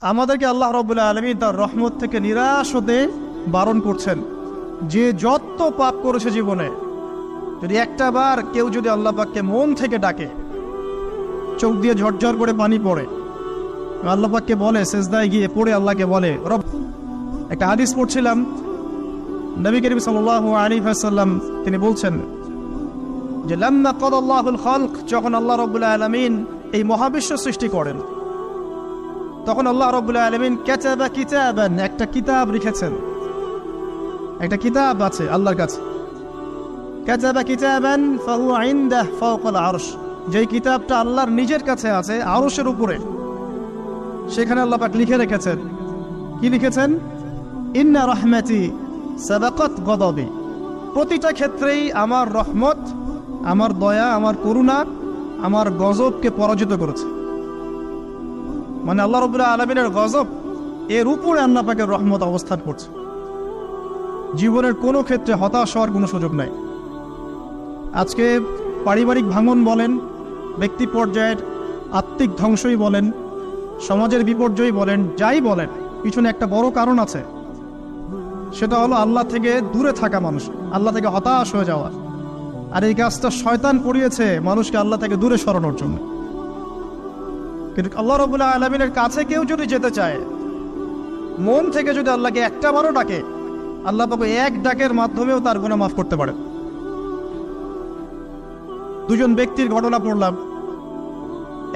আমাদেরকে আল্লাহ রাব্বুল আলামিন তার রহমত থেকে নিরাশ হতে বারণ করছেন। যে যত পাপ করেছে জীবনে, যদি একটা বার কেউ যদি আল্লাহ পাককে মন থেকে ডাকে, চোখ দিয়ে ঝরঝর করে পানি পড়ে, আল্লাহ পাককে বলে, সেজদায় গিয়ে পড়ে আল্লাহকে বলে রব। একটা হাদিস পড়ছিলাম, নবী করিম সাল্লাল্লাহু আলাইহি ওয়াসাল্লাম তিনি বলছেন যে লাম্মা কাদাল্লাহুল খালক, যখন আল্লাহ রাব্বুল আলামিন এই মহাবিশ্ব সৃষ্টি করেন, তখন আল্লাহ রাব্বুল আলামিন কাতাবা কিতাবান, একটা কিতাব লিখেছেন। একটা কিতাব আছে আল্লাহর কাছে, কাতাবা কিতাবান ফাহুয়া ইনদাহু ফাওকাল আরশ, যেই কিতাবটা আল্লাহর নিজের কাছে আছে আরশের উপরে। সেখানে আল্লাহ পাক লিখে রেখেছেন, কি লিখেছেন? ইন্না রাহমাতি সাবাকাত গদাবি, প্রতিটা ক্ষেত্রেই আমার রহমত, আমার দয়া, আমার করুণা আমার গজবকে পরাজিত করেছে। মানে আল্লাহ রাব্বুল আলামিনের গজব এর উপরে আল্লাহ পাকের রহমত অবস্থান করছে। জীবনের কোনো ক্ষেত্রে হতাশ হওয়ার কোনো সুযোগ নাই। আজকে পারিবারিক ভাঙন বলেন, ব্যক্তি পর্যায়ের আত্মিক ধ্বংসই বলেন, সমাজের বিপর্যয় বলেন, যাই বলেন, পিছনে একটা বড় কারণ আছে। সেটা হলো আল্লাহ থেকে দূরে থাকা মানুষ, আল্লাহ থেকে হতাশ হয়ে যাওয়া। আর এই কাজটা শয়তান করিয়েছে মানুষকে আল্লাহ থেকে দূরে সরানোর জন্য। কিন্তু আল্লাহ রাব্বুল আলামিনের কাছে কেউ যদি যেতে চায়, মন থেকে যদি আল্লাহকে একটা বারও ডাকে, আল্লাহ পাক এক ডাকের মাধ্যমেও তার গুনাহ মাফ করতে পারে। দুজন ব্যক্তির ঘটনা পড়লাম।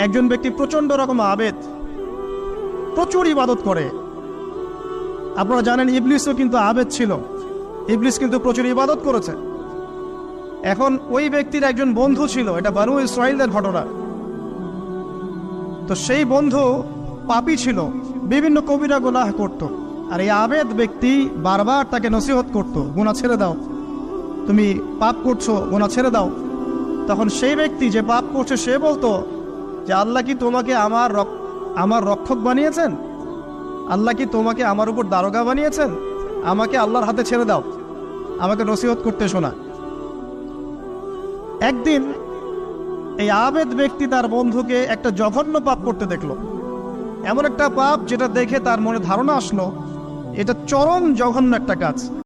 একজন ব্যক্তি প্রচন্ড রকম আবেদ, প্রচুর ইবাদত করে। আপনারা জানেন ইবলিসও কিন্তু আবেদ ছিল, ইবলিস কিন্তু প্রচুর ইবাদত করেছে। এখন ওই ব্যক্তির একজন বন্ধু ছিল, এটা বানু ইসরাঈলের ঘটনা। তো সেই বন্ধু পাপী ছিল, বিভিন্ন কবিরা গুনাহ করত। আর এই আবেদ ব্যক্তি বারবার তাকে নসিহত করত, গুনাহ ছেড়ে দাও, তুমি পাপ করছো, গুনাহ ছেড়ে দাও। তখন সেই ব্যক্তি যে পাপ করছে সে বলতো যে আল্লাহ কি তোমাকে আমার রক্ষক বানিয়েছেন? আল্লাহ কি তোমাকে আমার উপর দারোগা বানিয়েছেন? আমাকে আল্লাহর হাতে ছেড়ে দাও, আমাকে নসিহত করতে শোনা। একদিন এই আবেদ ব্যক্তি তার বন্ধুকে একটা জঘন্য পাপ করতে দেখলো, এমন একটা পাপ যেটা দেখে তার মনে ধারণা আসলো এটা চরম জঘন্য একটা কাজ।